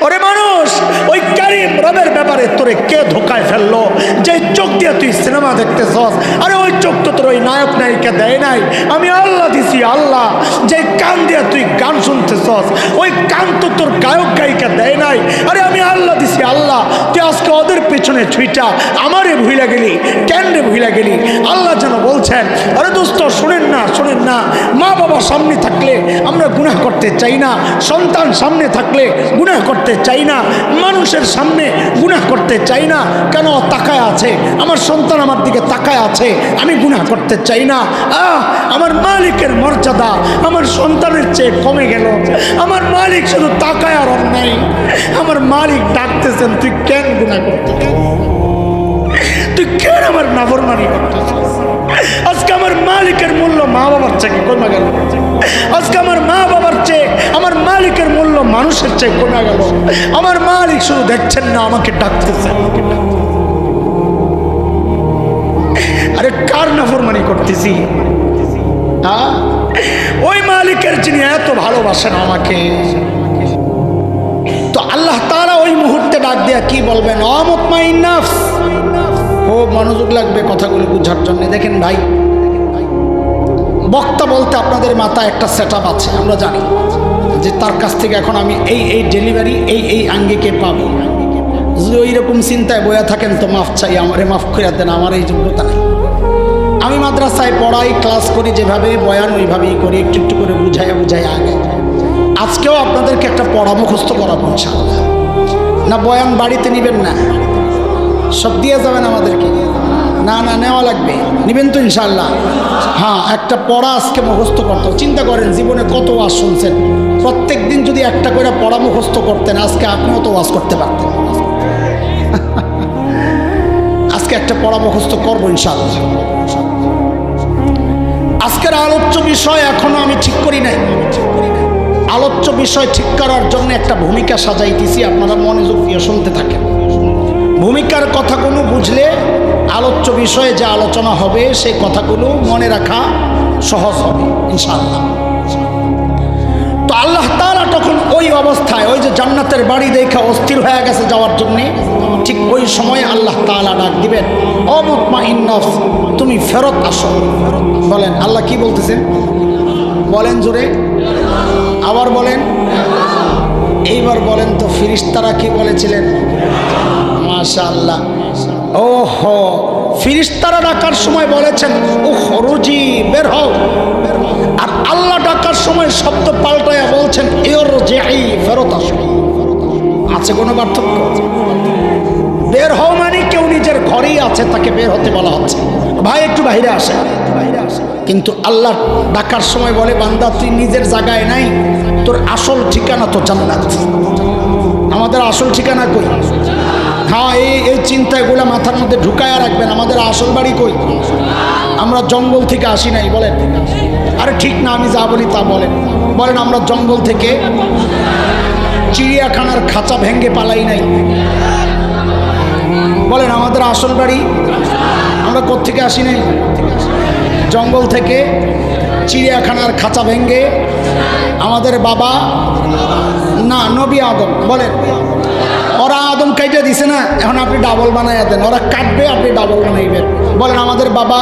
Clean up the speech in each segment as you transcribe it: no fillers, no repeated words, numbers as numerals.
ওরে মানুষ, ওই কারীম রবের ব্যাপারে তোরে কে ধোকায় ফেললো? যে চোখ দিয়ে তুই সিনেমা দেখতেছস, আরে ওই চোখ তো তোর ওই নায়ক নায়িকা দেয় নাই, আমি আল্লাহ দিছি। আল্লাহ যে কান দিয়ে তুই গান শুনতেছস, ওই কান তো তোর গায়ক গায়িকা দেয় নাই, আরে আমি আল্লাহ দিছি। আল্লাহ তুই আজকে ওদের পেছনে ছুইটা আমারে ভুইলা গেলি, কেন রে ভুইলা গেলি? আল্লাহ যেন বলছেন, আরে দোস্ত শোনেন না, শোনেন না, মা বাবা সামনে থাকলে আমরা গুনাহ করতে চাই না, সন্তান সামনে থাকলে গুনাহ করতে চাই না, মানুষের সামনে গুনাহ করতে চাই না। কেন? তাকায় আছে, আমার সন্তান আমার দিকে তাকায় আছে, আমি গুনাহ করতে চাই না। আমার মালিকের মর্যাদা আমার সন্তানের চেয়ে কমে গেল। আমার মালিক শুধু তাকায় আর অন্যায়। আমার মালিক ডাকতেছেন, তুই কেন গুনাহ করতেছিস? তুই কেন আমার নাফরমানি করতেছিস? আজকে আমার মালিকের মূল্য মা বাবার চেয়ে কমে গেল। আজকে আমার মা বাবার চেয়ে আমার মালিকের মূল্য মানুষের চেয়ে কমে গেল। আমার মালিক শুধু দেখছেন না, আমাকে ডাকতেছেন। আরে কার নাফরমানি করতেছি? ওই মালিকের যিনি এত ভালোবাসেন আমাকে। তো আল্লাহ তাআলা ওই মুহূর্তে ডাক দেয়া কি বলবেন? অমুতমাইন নাফস। ও মনোযোগ লাগবে কথাগুলো বুঝার জন্য। দেখেন ভাই, বক্তা বলতে আপনাদের মাথায় একটা সেটআপ আছে, আমরা জানি যে তার কাছ থেকে এখন আমি এই ডেলিভারি এই আঙ্গিকে পাবো। যদি ওই রকম চিন্তায় বয়া থাকেন তো মাফ চাই, আমারে মাফ করে দেন, আমার এই যোগ্যতা নেই। আমি মাদ্রাসায় পড়াই, ক্লাস করি, যেভাবে বয়ান ওইভাবেই করি, একটু একটু করে বুঝাই আগে। আজকেও আপনাদেরকে একটা পড়া মুখস্থ করাবো ইনশাআল্লাহ। না বয়ান বাড়িতে নেবেন না, সব দিয়ে যাবেন আমাদেরকে? না না, নেওয়া লাগবে। নেবেন তো ইনশাআল্লাহ? হ্যাঁ, একটা পড়া আজকে মুখস্থ করতে। চিন্তা করেন জীবনে কত ওয়াজ শুনছেন, প্রত্যেক দিন যদি একটা করে পড়া মুখস্থ করতেন, আজকে আপনিও তো ওয়াজ করতে পারতেন। আজকে একটা পড়া মুখস্থ করবো ইনশাআল্লাহ। আজকের আলোচ্য বিষয় এখনো আমি ঠিক করি নাই। আলোচ্য বিষয় ঠিক করার জন্য একটা ভূমিকা সাজাইতেছি, আপনারা মনোযোগ দিয়ে শুনতে থাকেন। ভূমিকার কথাগুলো বুঝলে আলোচ্য বিষয়ে যে আলোচনা হবে সেই কথাগুলো মনে রাখা সহজ হবে ইনশাআল্লাহ। তো আল্লাহ তাআলা তখন ওই অবস্থায়, ওই যে জান্নাতের বাড়ি দেখে অস্থির হয়ে গেছে যাওয়ার জন্যে, ঠিক ওই সময় আল্লাহ তাআলা ডাক দিবেন, ও মুতমাইন নফস, তুমি ফেরত আসো। বলেন আল্লাহ কি বলতেছেন? বলেন জোরে, আবার বলেন। এইবার বলেন তো ফেরেশতারা কি বলেছিলেন? মাশাআল্লাহ। ওহো, ফেরেশতারা ডাকার সময় বলেছেন উখরুজি, বের হও। আর আল্লাহ ডাকার সময় শব্দ পাল্টায়া বলছেন ইরজিই, ফেরত আসো। আছে কোনো পার্থক্য? বের হও মানে কেউ নিজের ঘরেই আছে, তাকে বের হতে বলা হচ্ছে, ভাই একটু বাইরে আসে। কিন্তু আল্লাহ ডাকার সময় বলে, বান্দা তুই নিজের জায়গায় নাই, তোর আসল ঠিকানা তো জান্নাত। আমাদের আসল ঠিকানা কই? হ্যাঁ, এই চিন্তাগুলো মাথার মধ্যে ঢুকায়া রাখবেন। আমাদের আসল বাড়ি কই? আমরা জঙ্গল থেকে আসি নাই, বলেন। আরে ঠিক না, আমি যা বলি তা বলেন। বলেন আমরা জঙ্গল থেকে চিড়িয়াখানার খাঁচা ভেঙ্গে পালাই নাই। বলেন আমাদের আসল বাড়ি আমরা কোত্থেকে আসি নাই? জঙ্গল থেকে, চিড়িয়াখানার খাঁচা ভেঙ্গে। আমাদের বাবা না, নবী আদম। বলেন, ওরা আদম কাইটে দিছে না, এখন আপনি ডাবল বানাইয়া দেন। ওরা কাটবে, আপনি ডাবল বানাইবেন। বলেন আমাদের বাবা,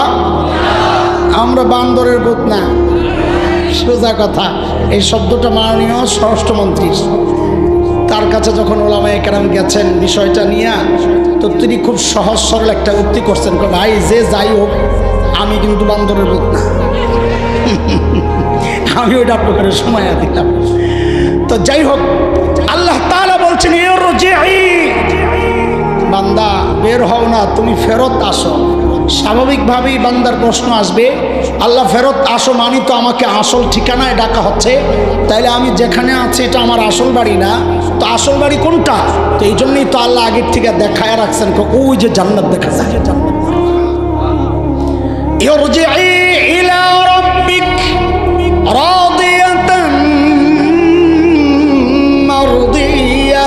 আমরা বান্দরের পুত না। সোজা কথা। এই শব্দটা মাননীয় স্বরাষ্ট্রমন্ত্রীর, তার কাছে যখন ওলামায়ে কেরাম গেছেন বিষয়টা নিয়ে, তো তিনি খুব সহজ সরল একটা উক্তি করছেন, ভাই যে যাই হোক, আমি কিন্তু বান্দরের পুত না। আমি ওইটা আপনাদের সময় দিলাম। তো যাই হোক, আল্লাহ তাআলা বলছেন ইরজিই, বান্দা বের হও না, তুমি ফেরত আসো। স্বাভাবিকভাবেই বান্দার প্রশ্ন আসবে, আল্লাহ ফেরত আসো মানি তো আমাকে আসল ঠিকানায় ডাকা হচ্ছে, তাইলে আমি যেখানে আছি এটা আমার আসল বাড়ি না, তো আসল বাড়ি কোনটা? তো এই জন্যই তো আল্লাহ আগের থেকে দেখায় রাখছেন, ওই যে জান্নাত দেখা যায়। ইরজিই ইলা রাব্বিক রাদিয়াতান মারদিয়া।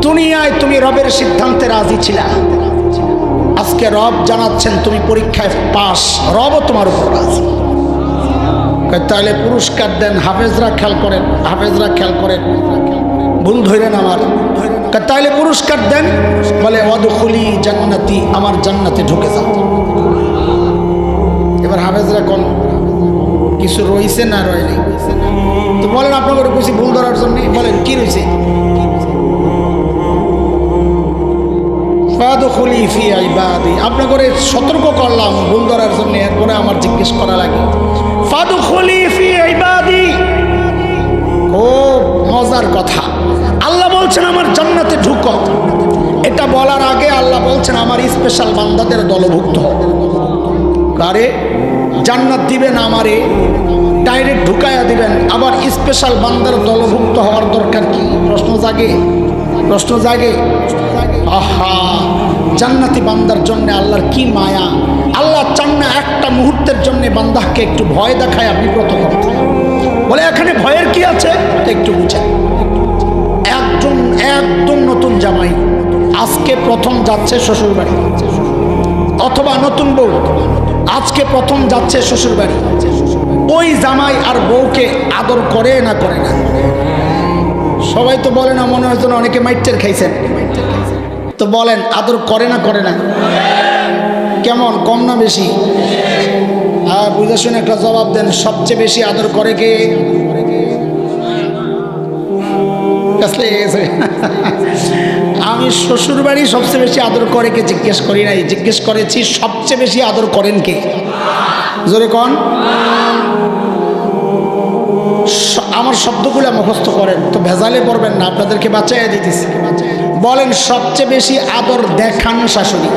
দুনিয়ায় তুমি রবের সিদ্ধান্তে রাজি ছিলা, আজকে রব জানাচ্ছেন তুমি পরীক্ষায় পাস, রবও তোমার উপর রাজি। তাহলে পুরস্কার দেন। হাফেজরা খেয়াল করেন, হাফেজরা খেয়াল করেন। ধরেন আমার, তাইলে পুরস্কার দেন। বলে ওয়াদখুলি জান্নাতি, আমার জান্নাতে ঢুকে যাও। এবার হাফেজরা কোন কিছু রইছে না রয়নি? তো বলেন আপনাকে কিছু ভুল ধরার জন্য, বলেন কি রয়েছে? ফাদখুলি ফি ইবাদি, আপনাকে সতর্ক করলাম ভুল ধরার জন্য, এরপরে আমার জিজ্ঞেস করা লাগে ফাদখুলি ফি ইবাদি। ও মজার কথা, আল্লাহ বলছেন আমার জান্নাতে ঢুকো। এটা বলার আগে আল্লাহ বলছেন আমার স্পেশাল বান্দাদের দলভুক্ত। কারে জান্নাত দিবেন? আমারে ডাইরেক্ট ঢুকাইয়া দিবেন, আবার স্পেশাল বান্দার দলভুক্ত হওয়ার দরকার কি? প্রশ্ন জাগে। আহা, জান্নাতি বান্দার জন্য আল্লাহর কি মায়া! আল্লাহ চান না একটা মুহূর্তের জন্য বান্দাকে একটু ভয় দেখায় বিব্রত করতে। বলে এখানে ভয়ের কি আছে? একটু বুঝেন। একদম নতুন জামাই আজকে প্রথম যাচ্ছে শ্বশুর বাড়ি, অথবা নতুন বউ আজকে প্রথম যাচ্ছে শ্বশুর বাড়ি। ওই জামাই আর বউকে আদর করে না করে না? সবাই তো বলে না, মনে হয়তো অনেকে মাইটের খাইছেন। তো বলেন আদর করে না করে না? কেমন, কম না বেশি? বুঝে শুনে একটা জবাব দেন। সবচেয়ে বেশি আদর করে কে? আমি শ্বশুর বাড়ি সবচেয়ে বেশি আদর করে কে জিজ্ঞেস করি নাই, জিজ্ঞেস করেছি সবচেয়ে বেশি আদর করেন কে? জোরে কন। আমার শব্দগুলো মুখস্থ করেন তো ভেজালে পড়বেন না, আপনাদেরকে বাঁচাইয়া দিতেছি। বলেন সবচেয়ে বেশি আদর দেখান শাশুড়ি।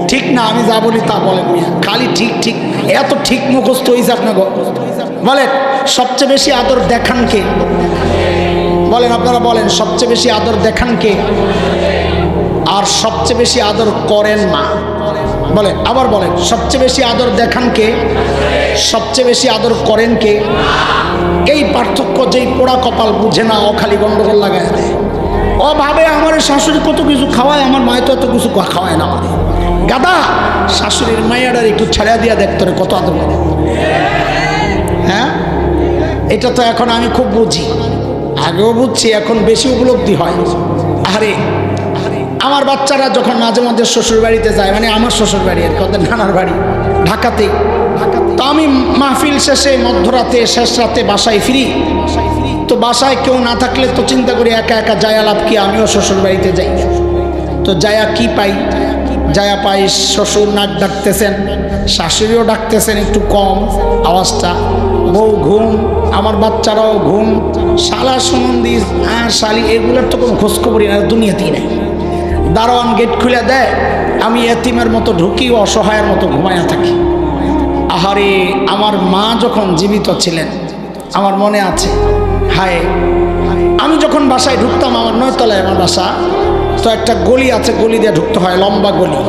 ঠিক না? আমি যা বলি তা বলেন, খালি ঠিক ঠিক, এত ঠিক মুখস্থ হয়েছে আপনার। বলেন সবচেয়ে বেশি আদর দেখান কে? বলেন আপনারা বলেন সবচেয়ে বেশি আদর দেখান কে? আর সবচেয়ে বেশি আদর করেন মা। বলেন, আবার বলেন সবচেয়ে বেশি আদর দেখান কে? সবচেয়ে বেশি আদর করেন কে? এই পার্থক্য যেই পোড়া কপাল বুঝে না, ও খালি গন্ডগোল লাগায় দেয়। ও ভাবে আমার শাশুড়ি কত কিছু খাওয়ায়, আমার মায় তো এত কিছু খাওয়ায় না। আমার গাদা, শাশুড়ির মায়ের একটু ছেড়ে দিয়া দেখতে কত আদর করে। হ্যাঁ, এটা তো এখন আমি খুব বুঝি, আগেও বুঝছি, এখন বেশি উপলব্ধি হয়। আরে আমার বাচ্চারা যখন মাঝে মাঝে শ্বশুর বাড়িতে যায়, মানে আমার শ্বশুর বাড়ি আর ওদের নানার বাড়ি ঢাকাতে, তো আমি মাহফিল শেষে মধ্যরাতে শেষ রাতে বাসায় ফিরি। তো বাসায় কেউ না থাকলে তো চিন্তা করি একা একা যায়া লাভ কি, আমিও শ্বশুর বাড়িতে যাই। তো যায়া কি পাই? যায়া পাই শ্বশুর নাক ডাকতেছেন, শাশুড়িও ডাকতেছেন একটু কম আওয়াজটা, বউ ঘুম, আমার বাচ্চারাও ঘুম, শালা সম্বন্ধী শালি এগুলোর তো কোনো খোঁজখবরই না, দুনিয়াতেই নেই। দারোয়ান গেট খুলে দেয়, আমি এতিমের মতো ঢুকি, অসহায়ের মতো ঘুমায়া থাকি। আহারে, আমার মা যখন জীবিত ছিলেন আমার মনে আছে, হায়, আমি যখন বাসায় ঢুকতাম, আমার 9 তলায় আমার বাসা, তো একটা গলি আছে, গলি দিয়ে ঢুকতে হয়, লম্বা গলি।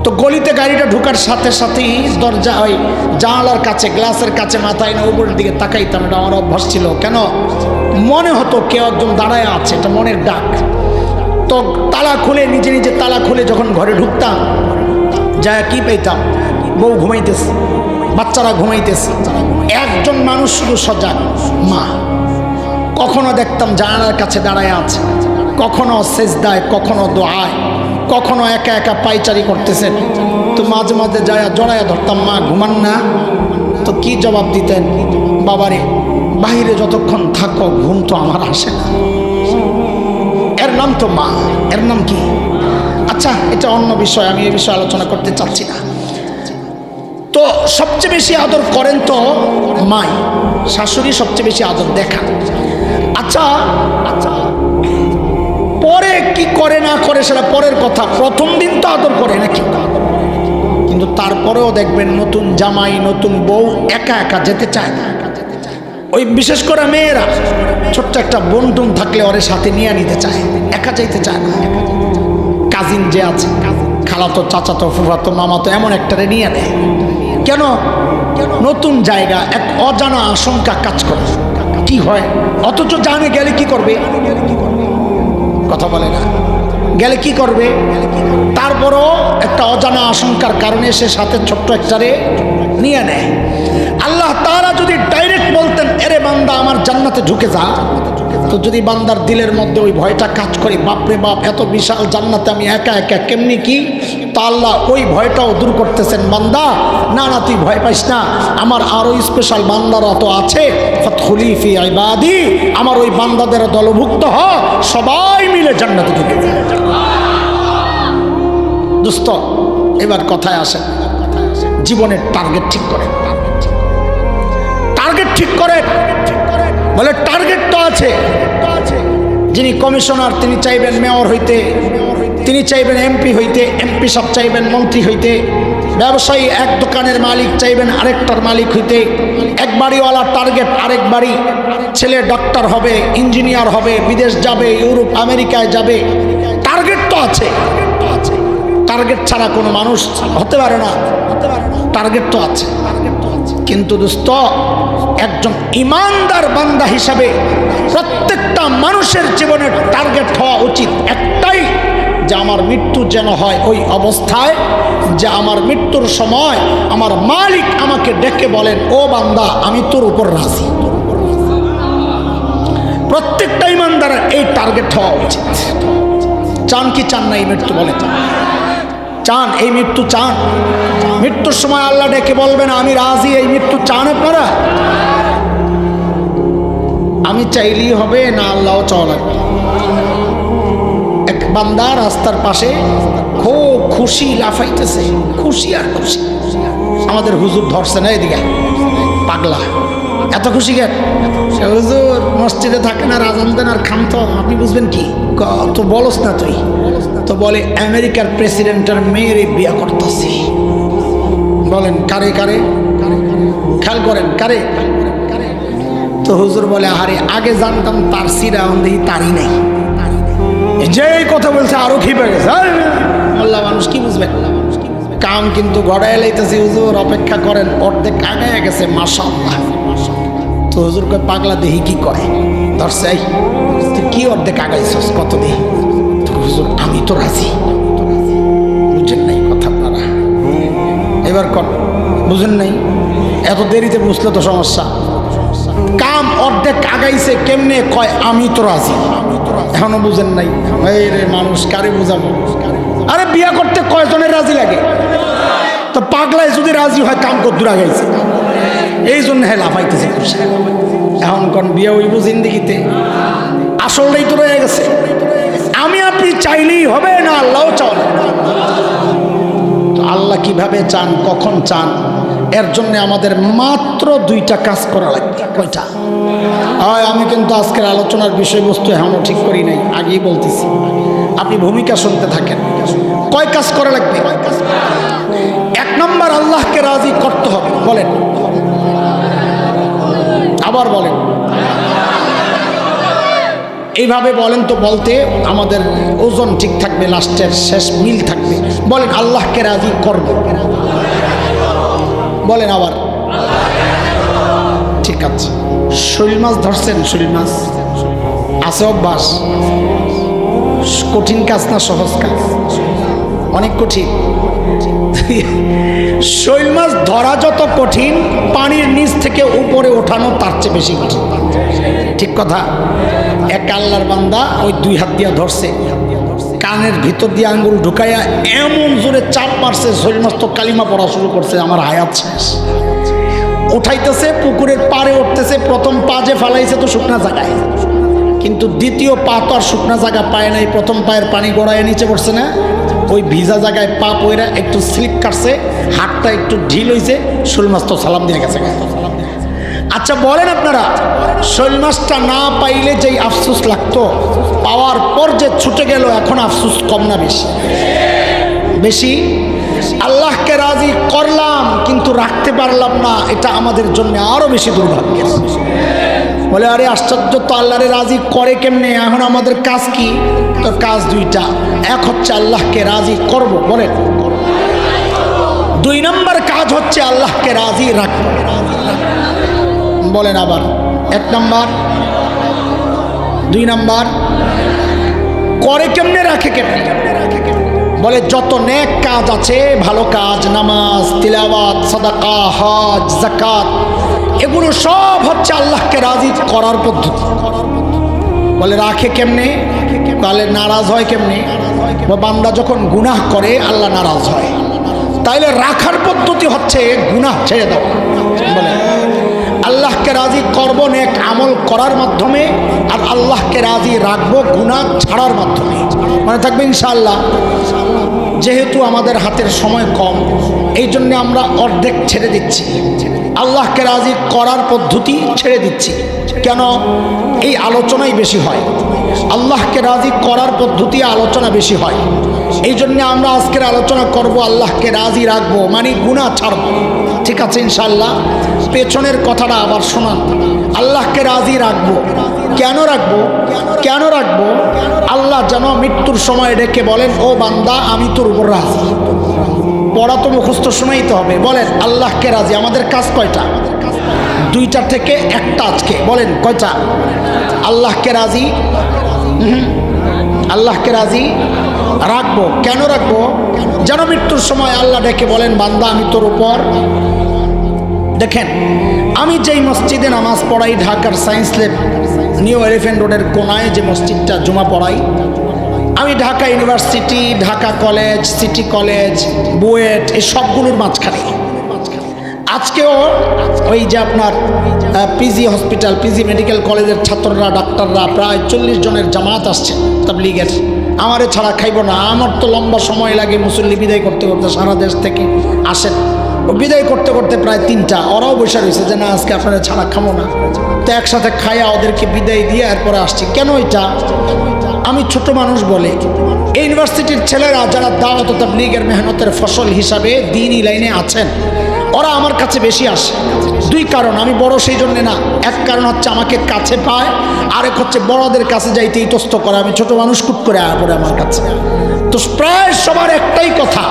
তো গলিতে গাড়িটা ঢুকার সাথে সাথেই দরজা ওই জানালার কাছে, গ্লাসের কাছে মাথায় না উপরের দিকে তাকাইতাম। এটা আমার অভ্যাস ছিল। কেন? মনে হতো কেউ একজন দাঁড়ায় আছে, এটা মনের ডাক। তো তালা খুলে, নিজে নিজে তালা খুলে যখন ঘরে ঢুকতাম, যা কি পেতাম, বউ ঘুমাইতেছে, বাচ্চারা ঘুমাইতেছে, একজন মানুষ শুধু সজাগ, মা। কখনো দেখতাম জানালার কাছে দাঁড়ায় আছে, কখনো সেজদায়, কখনো দোয়ায়, কখনো একা একা পাইচারি করতেছেন। তো মাঝে মাঝে যায় জড়াইয়া ধরতাম, মা ঘুমান না? তো কি জবাব দিতেন? বাবারে, বাহিরে যতক্ষণ থাকো ঘুম তো আমার আসে না। এর নাম তো মা, এর নাম কি? আচ্ছা, এটা অন্য বিষয়, আমি এই বিষয়ে আলোচনা করতে চাচ্ছি না। তো সবচেয়ে বেশি আদর করেন তো মাই, শাশুড়ি সবচেয়ে বেশি আদর দেখান। আচ্ছা, পরে কি করে না করে সেটা পরের কথা, প্রথম দিন তো আদর করে নাকি? কিন্তু তারপরেও দেখবেন নতুন জামাই, নতুন বউ একা একা যেতে চায় না। ওই বিশেষ করে মেয়েরা ছোট্ট একটা বোন টোন থাকলে ওরে সাথে নিয়ে নিতে চায়, একা যাইতে চায় না। কাজিন যে আছে, খালাতো, চাচাতো, ফুফাতো, মামাতো, এমন একটারে নিয়ে নেয়। কেন? নতুন জায়গা, এক অজানা আশঙ্কা কাজ করে। কি হয়? অথচ জানে গেলে কি করবে, কথা বলে না, গেলে কি করবে। তারপরও একটা অজানা আশঙ্কার কারণে সে সাথে ছোট্ট একটারে নিয়ে নেয়। আল্লাহ তাআলা যদি ডাইরেক্ট বলতেন, এরে বান্দা আমার জান্নাতে ঢুকে যা, তো যদি বান্দার দিলের মধ্যে ওই ভয়টা কাজ করে, বাপরে বাপ এত বিশাল জান্নাতে আমি একা একা কেমনি কি, তা আল্লাহ ওই ভয়টাও দূর করতেছেন। বান্দা না না তুই ভয় পাইস না, আমার আরো স্পেশাল বান্দারা তো আছে, ফাদখুলি ফি ইবাদি, আমার ওই বান্দাদের দলভুক্ত হ, সবাই মিলে জান্নাতে ঢুকে যাবে। দোস্ত এবার কথায় আসেন, জীবনের টার্গেট ঠিক করেন, টার্গেট ঠিক করেন। বলে টার্গেট তো আছে, যিনি কমিশনার তিনি চাইবেন মেয়র হইতে, তিনি চাইবেন এমপি হইতে, এমপি সব চাইবেন মন্ত্রী হইতে, ব্যবসায়ী এক দোকানের মালিক চাইবেন আরেকটার মালিক হইতে, এক বাড়িওয়ালা টার্গেট আরেক বাড়ি, ছেলে ডক্টর হবে, ইঞ্জিনিয়ার হবে, বিদেশ যাবে, ইউরোপ আমেরিকায় যাবে, টার্গেট তো আছে। টার্গেট ছাড়া কোনো মানুষ হতে পারে না, টার্গেট তো আছে। কিন্তু দোস্ত একজন ইমানদার বান্দা হিসাবে প্রত্যেকটা মানুষের জীবনের টার্গেট হওয়া উচিত একটাই, যে আমার মৃত্যু যেন হয় ওই অবস্থায় যে আমার মৃত্যুর সময় আমার মালিক আমাকে ডেকে বলেন, ও বান্দা আমি তোর উপর রাজি। প্রত্যেকটা ইমানদারের এই টার্গেট হওয়া উচিত। চান কি চান না এই মৃত্যু? বলে চান এই মৃত্যু? চান মৃত্যুর সময় আল্লাহ ডেকে বলবেন আমি রাজি, এই মৃত্যু চান আপনারা? আমি চাইলেই হবে না আল্লাহও চাওয়া লাগবে। এক বান্দা রাস্তার পাশে খুব খুশি লাফাইতেছে, খুশি আর খুশি। আমাদের হুজুর ধরছে না, এদিকে পাগলা এত খুশি কেন? হুজুর মসজিদে থাকেন আর আজান দেন আর খান, তো আপনি বুঝবেন কি? তো বলস না তুই, তো বলে আমেরিকার প্রেসিডেন্টের মেয়ের বিয়ে করতেছি। বলেন কারে কারে? খেয়াল করেন কারে? তো হুজুর বলে আরে আগে জানতাম তার সিরা দেখি তারই নেই, যে কথা বলছে আরো খিপে গেছে। মোল্লা মানুষ কি বুঝবেন? কাম কিন্তু গড়ায় লাইতেছে। হুজুর অপেক্ষা করেন, অর্ধেক আগায় গেছে মাশাআল্লাহ। তো হুজুর কয় পাগলা দেহি কি কয়, ধরছে তুই কি অর্ধেক আগাইছস কত দেহি? তো হুজুর আমি তো রাজি। বুঝেন নাই কথা আপনারা? এবার কর বুঝেন নাই? এত দেরিতে বুঝলে তো সমস্যা। কাম অর্ধেক আগাইছে কেমনে কয় আমি তো রাজি, এখনো বুঝেন নাই? এই রে মানুষ কারে বুঝাবো? আরে বিয়া করতে কয়জনের রাজি লাগে? তো পাগলায় যদি রাজি হয় কাম কদ্দুর আগাইছে, এই জন্য হ্যাঁ লাফাইতেছে খুশি। এখন কোন বিয়ে হইব জিন্দিগিতে? আসলটাই তো রয়ে গেছে। আমি আপনি চাইলেই হবে না আল্লাহও চান। তো আল্লাহ কিভাবে চান, কখন চান, এর জন্য আমাদের মাত্র দুইটা কাজ করা লাগবে। কয়টা? হয় আমি কিন্তু আজকের আলোচনার বিষয়বস্তু এখনো ঠিক করি নাই, আগেই বলতেছি, আপনি ভূমিকা শুনতে থাকেন। কয় কাজ করা লাগবে? এক নম্বর আল্লাহকে রাজি করতে হবে। বলেন, আবার বলেন, এইভাবে বলেন তো বলতে আমাদের ওজন ঠিক থাকবে, লাস্টের শেষ মিল থাকবে। বলেন আল্লাহকে রাজি করব। বলেন আবার। ঠিক আছে। শৈল মাছ ধরছেন? শৈল মাছ আছে অভ্যাস? কঠিন কাজ না সহজ কাজ? অনেক কঠিন। শৈল মাছ ধরা যত কঠিন, পানির নিচ থেকে উপরে ওঠানো তার চেয়ে বেশি কঠিন। ঠিক কথা। এক আল্লাহর বান্দা ওই দুই হাত দিয়া ধরছে, কানের ভিতর দিয়ে আঙ্গুল ঢুকাইয়া এমন জোরে চাপ মারছে, শৈল মাছ তো কালিমা পড়া শুরু করছে, আমার হায়াত শেষ। উঠাইতেছে, পুকুরের পাড়ে উঠতেছে, প্রথম পা যে ফালাইছে তো শুকনা জায়গায়, কিন্তু দ্বিতীয় পা তো আর শুকনা জায়গা পায় নাই। প্রথম পায়ের পানি গড়াইয়া নিচে পড়ছে না, ওই ভিজা জায়গায় পা পইরা একটু স্লিপ কাটছে, হাতটা একটু ঢিল হয়েছে, শৈল মাছ তো সালাম দিয়ে গেছে। আচ্ছা বলেন আপনারা, শৈল মাছটা না পাইলে যেই আফসোস লাগতো, পাওয়ার পর যে ছুটে গেল, এখন আফসোস কম না বেশি? বেশি। আল্লাহকে রাজি করলাম কিন্তু রাখতে পারলাম না, এটা আমাদের জন্য আরো বেশি দুর্ভাগ্যের। বলে আরে আশ্চর্য তো, আল্লাহরে রাজি করে কেমনে? এখন আমাদের কাজ কি? তো কাজ দুইটা। এক হচ্ছে আল্লাহকে রাজি করব, বলেন। দুই নম্বর কাজ হচ্ছে আল্লাহকে রাজি রাখবো। বলেন আবার। এক নম্বর, দুই নম্বর। করে কেমনে, রাখে কেমনে? বলে যত নেক কাজ আছে, ভালো কাজ, নামাজ, তিলাওয়াত, সাদাকা, হজ, যাকাত, এগুলো সব হচ্ছে আল্লাহকে রাজি করার পদ্ধতি। বলে রাখে কেমনে? তাহলে নারাজ হয় কেমনে? বান্দা যখন গুনাহ করে আল্লাহ নারাজ হয়। তাইলে রাখার পদ্ধতি হচ্ছে গুনাহ ছেড়ে দাও। বলে আল্লাহকে রাজি করব নেক আমল করার মাধ্যমে, আর আল্লাহকে রাজি রাখবো গুনাহ ছাড়ার মাধ্যমে। মনে থাকবে ইনশাআল্লাহ। যেহেতু আমাদের হাতের সময় কম, এই জন্য আমরা অর্ধেক ছেড়ে দিচ্ছি, আল্লাহকে রাজি করার পদ্ধতি ছেড়ে দিচ্ছি। কেন? এই আলোচনাই বেশি হয়, আল্লাহকে রাজি করার পদ্ধতি আলোচনা বেশি হয়। এই জন্য আমরা আজকের আলোচনা করব আল্লাহকে রাজি রাখবো, মানে গুনাহ ছাড়বো। ঠিক আছে ইনশাআল্লাহ? পেছনের কথাটা আবার শোনান। আল্লাহকে রাজি রাখবো, কেন রাখবো? কেন রাখবো? আল্লাহ যেন মৃত্যুর সময় ডেকে বলেন, ও বান্দা আমি তোর উপর রাজি। পড়া তো মুখস্থ শোনাইতে হবে। বলেন আল্লাহকে রাজি। আমাদের কাজ কয়টা? দুইটা থেকে একটা। আজকে বলেন কয়টা? আল্লাহকে রাজি, আল্লাহকে রাজি রাখবো। কেন রাখবো? যেন মৃত্যুর সময় আল্লাহ ডেকে বলেন, বান্দা আমি তোর উপর। দেখেন, আমি যেই মসজিদে নামাজ পড়াই, ঢাকার সায়েন্স ল্যাব নিউ এলিফ্যান্ট রোডের কোনায় যে মসজিদটা জুমা পড়াই, আমি Dhaka university, Dhaka college, city college, BUET, এই সবগুলোর মাঝখানে। আজকেও ওই যে আপনার পিজি হসপিটাল, পিজি মেডিকেল কলেজের ছাত্ররা, ডাক্তাররা প্রায় 40 জনের জামাত আসছে তাবলীগের। আমারে ছাড়া খাইব না। আমার তো লম্বা সময় লাগে মুসল্লি বিদায় করতে করতে, সারা দেশ থেকে আসেন। বিদায় করতে করতে প্রায় 3টা। ওরাও বসে রয়েছে যে না আজকে আপনারা ছাড়া খাবো না। তো একসাথে খাইয়া ওদেরকে বিদায় দিয়ে এরপরে আসছি। কেন এটা? আমি ছোট মানুষ বলে এই ইউনিভার্সিটির ছেলেরা যারা দাওয়াত ও তাবলীগের মেহনতের ফসল হিসাবে দ্বীনি লাইনে আছেন, ওরা আমার কাছে বেশি আসে। 2 কারণ। আমি বড় সেই জন্যে না। এক কারণ হচ্ছে আমাকে কাছে পায়, আরেক হচ্ছে বড়দের কাছে যাইতে ইতস্ত করে। আমি ছোট মানুষ কুট করে আয়া পড়ে আমার কাছে। তো প্রায় সবার একটাই কথা,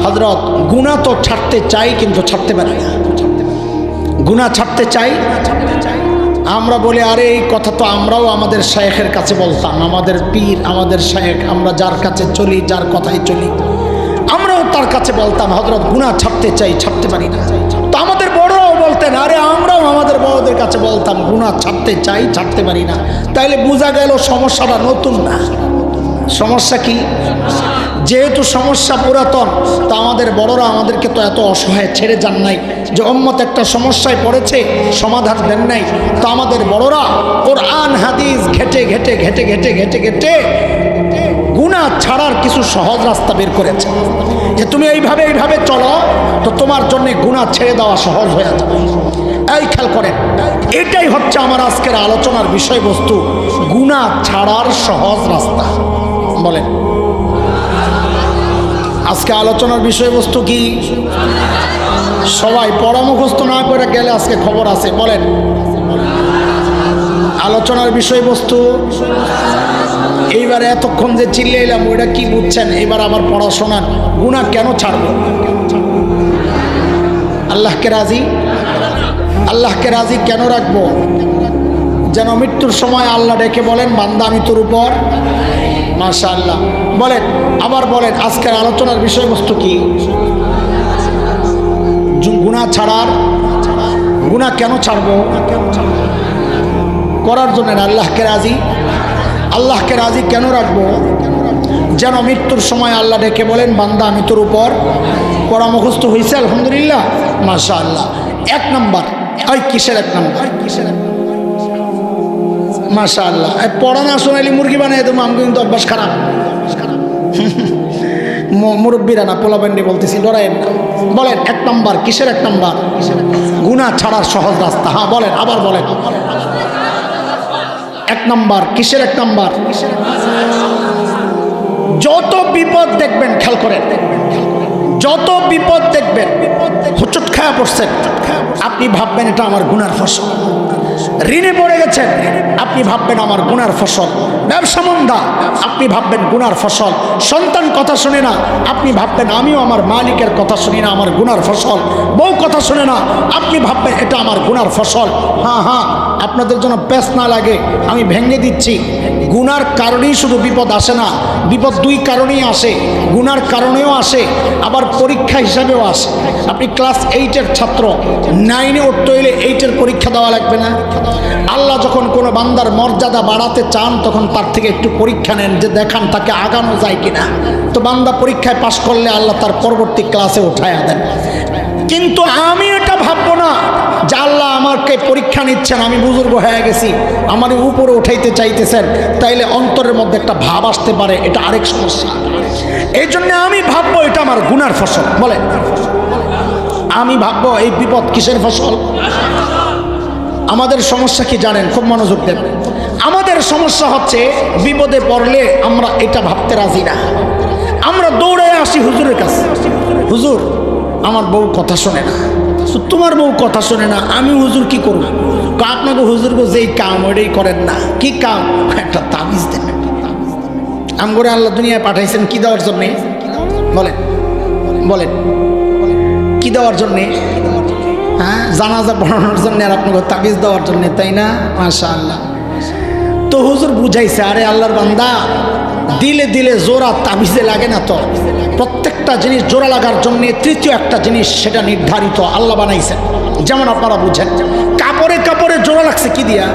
হযরত গুনাহ তো ছাড়তে চাই কিন্তু ছাড়তে পারি না। গুনাহ ছাড়তে চাই। আমরা বলি আরে এই কথা তো আমরাও আমাদের শায়েখের কাছে বলতাম, আমাদের পীর, আমাদের শায়েখ, আমরা যার কাছে চলি, যার কথাই চলি, আমরাও তার কাছে বলতাম হযরত গুনাহ ছাড়তে চাই, ছাড়তে পারি না। তো আমাদের বড়রাও বলতেন, আরে আমরাও আমাদের বড়দের কাছে বলতাম গুনাহ ছাড়তে চাই, ছাড়তে পারি না। তাইলে বোঝা গেল সমস্যাটা নতুন না। সমস্যা কি? যেহেতু সমস্যা পুরাতন, তা আমাদের বড়রা আমাদেরকে তো এত অসহায় ছেড়ে যান নাই যে উম্মত একটা সমস্যায় পড়েছে, সমাধান দেন নাই। তো আমাদের বড়রা কোরআন হাদিস ঘেটে ঘেটে ঘেটে ঘেটে ঘেটে ঘেটে গুনাহ ছাড়ার কিছু সহজ রাস্তা বের করেছে, যে তুমি এইভাবে এইভাবে চলো তো তোমার জন্য গুনাহ ছেড়ে দেওয়া সহজ হয়ে যাবে। এই খেয়াল করেন, এটাই হচ্ছে আমার আজকের আলোচনার বিষয়বস্তু, গুনাহ ছাড়ার সহজ রাস্তা। বলেন আজকে আলোচনার বিষয়বস্তু কি? সবাই পরামর্শ না করে গেলে আজকে খবর আছে। বলেন আলোচনার বিষয়বস্তু। এইবার এতক্ষণ যে চিল্লাইলাম ওইটা কি বুঝছেন? এবার আবার পড়াশোনার গুনাহ কেন ছাড়বো? আল্লাহকে রাজি, আল্লাহকে রাজি কেন রাখবো? যেন মৃত্যুর সময় আল্লাহ ডেকে বলেন, বান্দা আমি তোর উপর। মাশাআল্লাহ। বলেন আবার বলেন আজকের আলোচনার বিষয়বস্তু কি? গুনাহ ছাড়ার। গুনাহ কেন ছাড়বো? করার জন্য আল্লাহকে রাজি। আল্লাহকে রাজি কেন রাখবো? যেন মৃত্যুর সময় আল্লাহ ডেকে বলেন, বান্দা আমি তোর উপর। পড়া মুখস্থ হয়েছে আলহামদুলিল্লাহ, মাশাআল্লাহ। 1 নম্বর। ওই কিসের 1 নম্বর? মাশাআল্লাহ। পড়া না শোনাইলে মুরগি বানাই দেবো। আমি কিন্তু অভ্যাস খারাপ। মুরব্বীরা না, পোলাবেন্ডি বলতেছি, ডরায়েন না। বলেন 1 নম্বর। কিসের 1 নম্বর? গুনাহ ছাড়ার সহজ রাস্তা। হ্যাঁ বলেন, আবার বলেন 1 নম্বর। কিসের 1 নম্বর? যত বিপদ দেখবেন, খেয়াল করেন, যত বিপদ দেখবেন, হুচট খায়া পড়ছেন, আপনি ভাববেন এটা আমার গুনার ফসল। ঋণে পড়ে গেছেন, আপনি ভাববেন আমার গুনার ফসল। ব্যবসা মন্দা, আপনি ভাববেন গুনার ফসল। সন্তান কথা শুনে না, আপনি ভাববেন আমিও আমার মালিকের কথা শুনি না, আমার গুনার ফসল। বউ কথা শুনে না, আপনি ভাববেন এটা আমার গুনার ফসল। হ্যাঁ হ্যাঁ, আপনাদের জন্য পেশ না লাগে আমি ভেঙে দিচ্ছি। গুনার কারণেই শুধু বিপদ আসে না, বিপদ দুই কারণেই আসে, গুনার কারণেও আসে, আবার পরীক্ষা হিসাবেও আসে। আপনি ক্লাস 8-এর ছাত্র, 9-এ উঠতে হইলে 8-এর পরীক্ষা দেওয়া লাগবে না? আল্লাহ যখন কোনো বান্দার মর্যাদা বাড়াতে চান তখন তার থেকে একটু পরীক্ষা নেন, যে দেখান তাকে আগানো যায় কিনা। তো বান্দা পরীক্ষায় পাশ করলে আল্লাহ তার পরবর্তী ক্লাসে উঠায়া দেন। কিন্তু আমি এটা ভাববো না যে আল্লাহ আমাকে পরীক্ষা নিচ্ছেন, আমি বুজুর্গ হয়ে গেছি, আমার উপরে উঠাইতে চাইতেছেন, তাইলে অন্তরের মধ্যে একটা ভাব আসতে পারে, এটা আরেক সমস্যা। এই জন্য আমি ভাববো এটা আমার গুনার ফসল। বলে আমি ভাববো এই বিপদ কিসের ফসল? আমাদের সমস্যা কি জানেন? খুব মনোযোগ দেন। আমাদের সমস্যা হচ্ছে বিপদে পড়লে আমরা এটা ভাবতে রাজি না। আমরা দৌড়ে আসি হুজুরের কাছে, হুজুর আমার বউ কথা শোনে না। তোমার বউ কথা শোনে না, আমি হুজুর কি করব? আপনাকে হুজুর যেই কাম ওইটাই করেন না। কি কাম? একটা তাবিজ দেন। আমগরে আল্লাহ দুনিয়ায় পাঠাইছেন কি দেওয়ার জন্যে? বলেন বলেন, কি দেওয়ার জন্যে? হ্যাঁ, জানাজা পড়ানোর জন্য, আর আপনাকে তাবিজ দেওয়ার জন্য, তাই না? মাশাআল্লাহ। তো হুজুর বুঝাইছে, আরে আল্লাহর বান্দা, দিলে দিলে জোড়া তাবিজে লাগে না। তো প্রত্যেকটা জিনিস জোড়া লাগার জন্য তৃতীয় একটা জিনিস সেটা নির্ধারিত আল্লাহ বানাইছেন। যেমন আপনারা বুঝেন, কাপড়ে কাপড়ে জোড়া লাগছে কি দিয়া?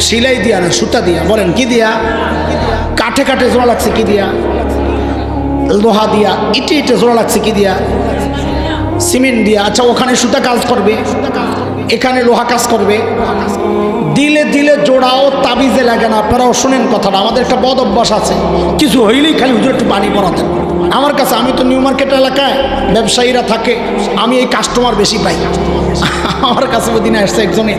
সিলাই দিয়া না, সুতা দিয়া। বলেন কি দিয়া? কাঠে কাঠে জোড়া লাগছে কি দিয়া? লোহা দিয়া। ইটে ইটে জোড়া লাগছে কি দিয়া? সিমেন্ট দিয়া। আচ্ছা, ওখানে সুতা কাজ করবে, এখানে লোহা কাজ করবে। দিলে দিলে জোড়াও তাবিজে লাগে না। আপনারাও শুনেন কথাটা। আমাদের একটা বদ অভ্যাস আছে, কিছু হইলেই খালি হুজুর একটু পানি পড়াতেন। আমার কাছে, আমি তো নিউ মার্কেট এলাকায়, ব্যবসায়ীরা থাকে, আমি এই কাস্টমার বেশি পাই। আমার কাছে ওদিনে আসছে একজনে,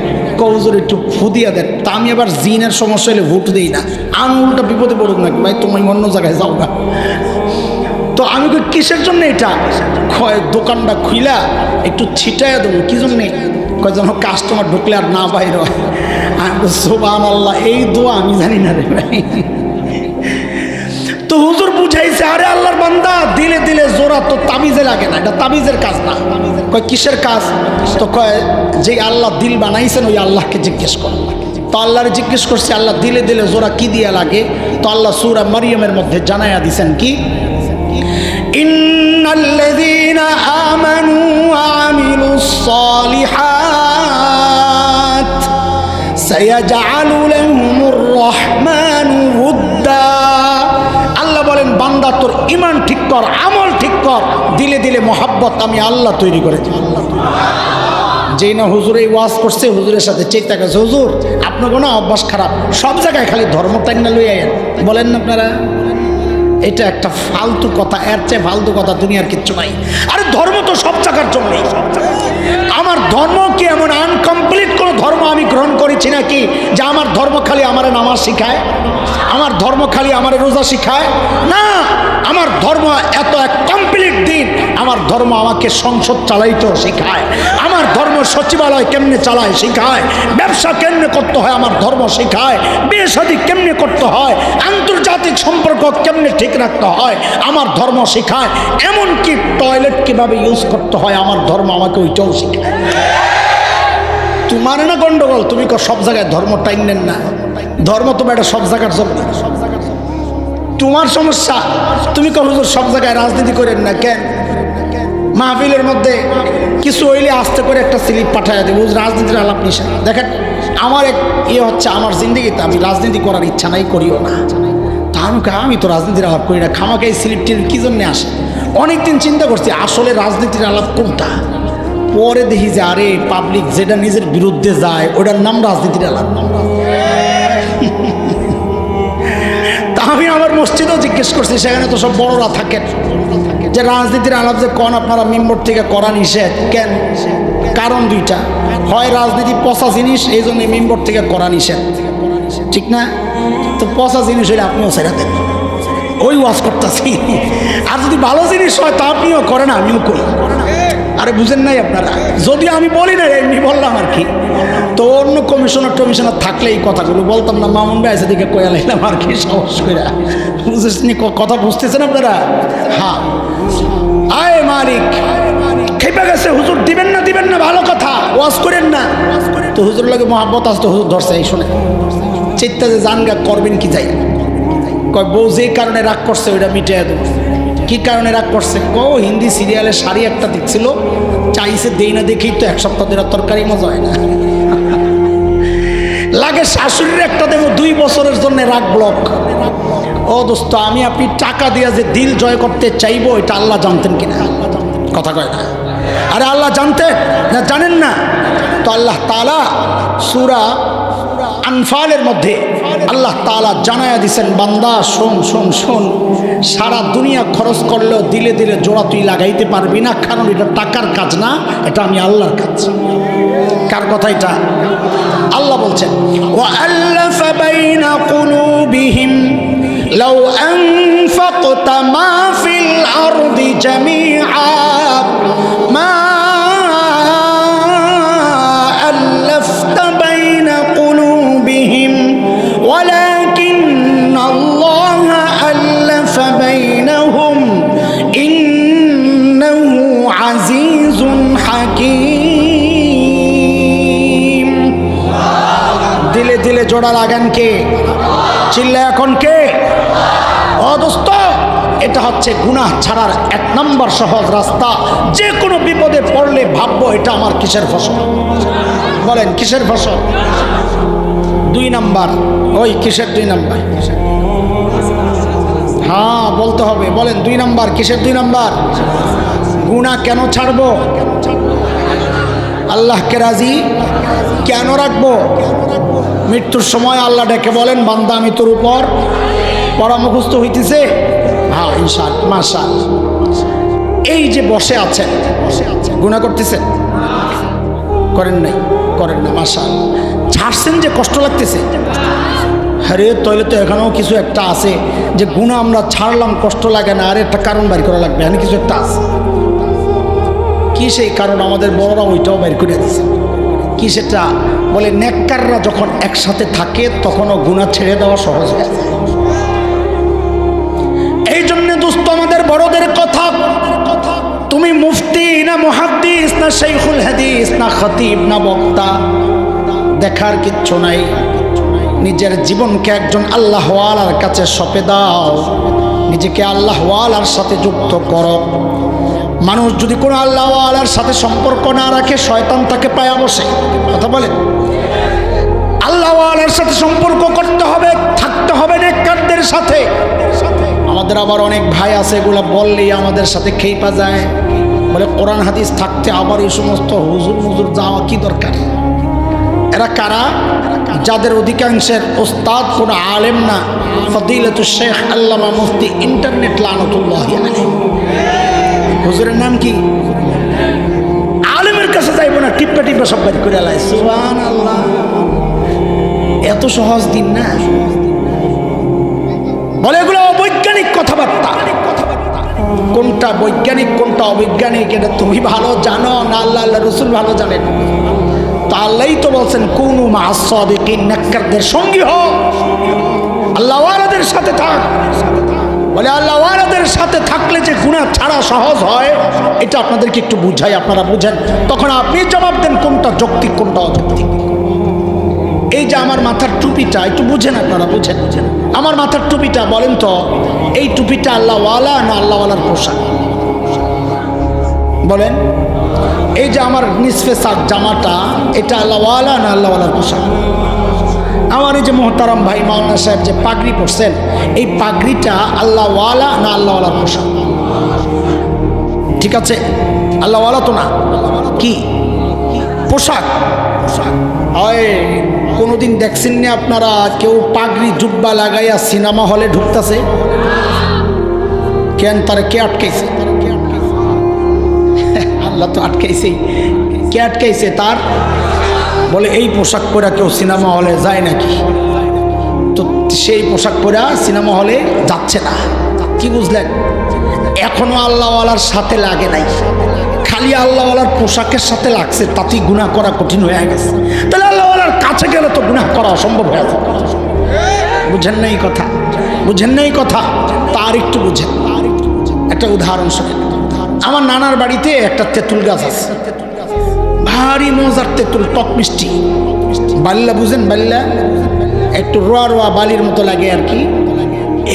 হুজুর একটু ফু দিয়া দেন। তা আমি আবার জিনের সমস্যা হলে ভোট দিই না, আমি উল্টা বিপদে পড়ুক নাকি, ভাই তুমি অন্য জায়গায় যাও না। তো আমি কিসের জন্য এটা? দোকানটা খুইলা একটু ছিটাইয়া দেবো। কি জন্যে? যেন কাস্টমার ঢুকলে আর না বাইর হয়। আমি সুবহানাল্লাহ, এই দোয়া আমি জানি না রে ভাই। তো হুজুর বুঝাইছে, আরে আল্লাহর বান্দা, দিলে দিলে জোড়া তো তাবিজে লাগে না, এটা তাবিজের কাজ না। কয় কিসের কাজ? তো কয় যে আল্লাহ দিল বানাইছেন ওই আল্লাহকে জিজ্ঞেস কর। তো আল্লাহরে জিজ্ঞেস করছে, আল্লাহ দিলে দিলে জোড়া কি দিয়া লাগে? তো আল্লাহ সূরা মারিয়ামের মধ্যে জানাইয়া দিছেন কি, ইন্নাল্লাযীনা আমানু ওয়া আমিলুস সালিহাত সায়াজআলু লাহুমুর রাহমানু উদ্দা। আল্লাহ বলেন, বান্দা তোর ঈমান ঠিক কর, আমল ঠিক কর, দিলে দিলে মোহাব্বত আমি আল্লাহ তৈরি করেছি। যেই না হুজুর এই ওয়াজ করছে, হুজুরের সাথে চেষ্টা করছে, হুজুর আপনার কোনো অভ্যাস খারাপ, সব জায়গায় খালি ধর্ম টাইনা লই আয়েন। বলেন না আপনারা? এটা একটা ফালতু কথা, এর চেয়ে ফালতু কথা দুনিয়ার কিচ্ছু নাই। আরে ধর্ম তো সব জায়গার জন্যই। আমার ধর্ম কি এমন আনকমপ্লিট কোনো ধর্ম আমি গ্রহণ করেছি নাকি যে আমার ধর্ম খালি আমার নামাজ শিখায়, আমার ধর্ম খালি আমার রোজা শিখায়? না, আমার ধর্ম এত এক কমপ্লিট দিন। আমার ধর্ম আমাকে সংসদ চালাইতেও শিখায়, আমার ধর্ম সচিবালয় কেমনে চালায় শিখায়, ব্যবসা কেমনে করতে হয় আমার ধর্ম শিখায়, বিয়ে শাদী কেমনে করতে হয়, আন্তর্জাতিক সম্পর্ক কেমনে ঠিক রাখতে হয় আমার ধর্ম শিখায়, এমনকি টয়লেট কিভাবে ইউজ করতে হয় আমার ধর্ম আমাকে ওইটাও শিখায়। তোমার না গন্ডগোল, তুমি সব জায়গায় ধর্ম টাইম নেন না। ধর্ম তো এটা সব জায়গার জন্য। তোমার সমস্যা, তুমি হুজুর সব জায়গায় রাজনীতি করেন না কেন? মাহফিলের মধ্যে কিছু হইলে আস্তে করে একটা স্লিপ পাঠায় দেবো, রাজনীতির আলাপ নিশা। দেখেন, আমার এক হচ্ছে, আমার জিন্দগিতে আমি রাজনীতি করার ইচ্ছা নাই, করিও না। তা আমি তো রাজনীতির আলাপ করি না, খামাকে এই স্লিপটির কী জন্যে আসে? অনেকদিন চিন্তা করছি আসলে রাজনীতির আলাপ কোনটা। পরে দেখি যে আরে পাবলিক যেটা নিজের বিরুদ্ধে যায় ওটার নাম রাজনীতির আলাপ। তা আমি আমার মসজিদেও জিজ্ঞেস করছি, সেখানে তো সব বড়রা থাকেন, যে রাজনীতির আলাপ যে কোন আপনারা মেম্বর থেকে করা নিষেধ কেন? কারণ দুইটা, হয় রাজনীতি পচা জিনিস, এই জন্য মেম্বর থেকে করা নিষেধ, ঠিক না? তো পচা জিনিস হলে আপনিও ছেড়ে দেন, ওই ওয়াজ করতেছি। আর যদি ভালো জিনিস হয় তা আপনিও করেন, আমিও করি। আরে বুঝেন নাই আপনারা? যদিও আমি বলি না, এমনি বললাম আর কি। তো অন্য কমিশনার থাকলে এই কথাগুলো বলতাম না। মামুন ভাই এসে দিকে কয়া লাগলাম আর কি, সাহস করে। বুঝেছেন কথা? বুঝতেছেন আপনারা? হ্যাঁ, আয় মালিক খেপে চেপে গেছে, হুজুর দিবেন না ভালো কথা, ওয়াজ করেন না। তো হুজুর লাগে মহাব্বত আসতো, হুজুর ধরছে এই শুনে চিত্তা যে জানগা করবেন কি যাই কয় বউ যে কারণে রাগ করছে ওইটা মিটিয়ে দেবো। কি কারণে রাগ করছে? হিন্দি সিরিয়ালে শাড়ি একটা দেখছিল, চাইছে দেই না দেখেই তো এক সপ্তাহ ধরে তরকারি মজা হয় না। লাগে শাশুড়ির একটা দেবো 2 বছরের জন্য রাগ ব্লক। ও দোস্ত, আমি আপনি টাকা দিয়ে যে দিল জয় করতে চাইবো এটা আল্লাহ জানতেন কিনা? কথা কয় না। আরে আল্লাহ জানতেন না? জানেন না তো আল্লাহ তাআলা সূরা আনফালের মধ্যে আল্লাহ তাআলা জানায়া দিছেন, বান্দা শোন শোন শোন, সারা দুনিয়া খরচ করলেও দিলে দিলে জোড়া তুই লাগাইতে পারবি না, কারণ এটা টাকার কাজ না, এটা আমি আল্লাহর কাজ। কার কথা এটা? আল্লাহ বলছেন, ওয়াআল্লাফা বাইনা কুলুবিহিম লাউ আনফাকতা মা ফিল আরদি জামিআ মা আল্লাফতা বাইনা কুলুবিহিম ওয়ালাকিন্না আল্লাহা আল্লাফা বাইনাহুম ইন্নাহু আজিজুন হাকীম। দিলে দিলে জোড়া লাগান কে? চিল্লা এখন কে? ও দোস্ত, এটা হচ্ছে গুনাহ ছাড়ার 1 নম্বর সহজ রাস্তা। যে কোনো বিপদে পড়লে ভাববো এটা আমার কিসের ফসল? বলেন কিসের ফসল? 2 নম্বর। ওই কিসের 2 নম্বর? হ্যাঁ বলতে হবে, বলেন 2 নম্বর কিসের? 2 নম্বর গুনাহ কেন ছাড়বো? আল্লাহকে রাজি কেন রাখবো? মৃত্যুর সময় আল্লাহ ডেকে বলেন, বান্দা আমি তোর উপর পড়া মুখস্থ হইতেছে, হ্যাঁ ইনশাআল্লাহ মাশাআল্লাহ। এই যে বসে আছেন, গুনাহ করতেছেন? করেন নাই? করেন না, মাশাআল্লাহ। ছাড়ছেন যে কষ্ট লাগতেছে, আরে তাহলে তো এখানেও কিছু একটা আছে যে গুনাহ আমরা ছাড়লাম কষ্ট লাগে না, আর একটা কারণ বাইর করা লাগবে, এখানে কিছু একটা আছে। কি সেই কারণ? আমাদের বড়রা ওইটাও বাইর করে দিয়েছে। কি সেটা? বলে নেককাররা যখন একসাথে থাকে তখনও গুনাহ ছেড়ে দেওয়া সহজ হয়। এই জন্য দোস্ত, আমাদের বড়দের কথা, তুমি মুফতি না মুহাদ্দিস না শাইখুল হাদিস না খতিব না বক্তা, দেখার কিচ্ছু নাই। নিজের জীবনকে একজন আল্লাহওয়ালার কাছে সঁপে দাও, নিজেকে আল্লাহওয়ালার সাথে যুক্ত করো। মানুষ যদি কোনো আল্লাহওয়ালার সাথে সম্পর্ক না রাখে, শয়তান তাকে পায়া বসে। কথা বলেন, আল্লাহওয়ালার সাথে সম্পর্ক করতে হবে, থাকতে হবে নেককারদের সাথে। আমাদের আবার অনেক ভাই আছে, এগুলো বললেই আমাদের সাথে খেইপা যায়, বলে কোরআন হাদিস থাকতে আবার এই সমস্ত হুজুর মুজুর যাওয়া কি দরকার? এরা কারা? যাদের অধিকাংশের ওস্তাদ কোনো আলেম না, ফদিলাতুশ শেখ আল্লামা মুফতি ইন্টারনেট লানাতুল্লাহি আলাইহি। হুজুরের নাম কি? আলেমের কাছে যাইব না, টিপ্পা টিপ্পা সব বাড়ি করে আলাই। সুবহানাল্লাহ, এত সহজ দিন না। বলে এগুলো অবৈজ্ঞানিক কথাবার্তা। কোনটা বৈজ্ঞানিক কোনটা অবৈজ্ঞানিক এটা তুমি ভালো জানো না আল্লাহ আল্লাহ রসুল ভালো জানেন? তো আল্লাহই তো বলছেন, কুনু মা'আস সাদিকিন, নেককারদের সঙ্গী হও, আল্লাহওয়ালাদের সাথে থাক। বলে আল্লাহওয়ালাদের সাথে থাকলে যে গুনাহ ছাড়া সহজ হয়, এটা আপনাদেরকে একটু বুঝাই, আপনারা বুঝেন, তখন আপনি জবাব দেন কোনটা যৌক্তিক কোনটা অযৌক্তিক। এই যে আমার মাথার টুপিটা একটু বুঝেন, আপনারা বুঝেন, আমার মাথার টুপিটা বলেন তো, এই টুপিটা আল্লাহওয়ালা না আল্লাহওয়ালার পোশাক? বলেন। এই যে আমার নিসফে সাক জামাটা, এটা আল্লাহওয়ালা না আল্লাহওয়ালার পোশাক? আমার এই যে মোহতারাম ভাই মাওলানা সাহেব যে পাগড়ি পরছেন, এই পাগড়িটা আল্লাহওয়ালা না আল্লাহওয়ালার পোশাক? ঠিক আছে, আল্লাহওয়ালা তো না, কি পোশাক? হয় কোনোদিন দেখছেন না আপনারা কেউ পাগড়ি জুব্বা লাগাইয়া সিনেমা হলে ঢুকতেছে? কেন? তারা কে আটকাইছে? আল্লাহ তো আটকাইছেই। কে আটকাইছে? তার বলে এই পোশাক পরা কেউ সিনেমা হলে যায় নাকি? তো সেই পোশাক পরা সিনেমা হলে যাচ্ছে না। কি বুঝলেন? এখনো আল্লাহওয়ালার সাথে লাগে নাই, খালি আল্লাহওয়ালার পোশাকের সাথে লাগছে, তাতেই গুনাহ করা কঠিন হয়ে গেছে। তাহলে আল্লাহওয়ালার কাছে গেলে তো গুনাহ করা অসম্ভব হয়ে যাবে। বুঝেন না এই কথা? বুঝেন না এই কথা? তার একটু বুঝেন। একটা উদাহরণ শোনেন। আমার নানার বাড়িতে একটা তেঁতুল গাছ আছে, ভারী মজার তেঁতুল, টক মিষ্টি। বাল্লা বুঝেন? বাল্লা একটু রোয়া রোয়া বালির মতো লাগে আর কি,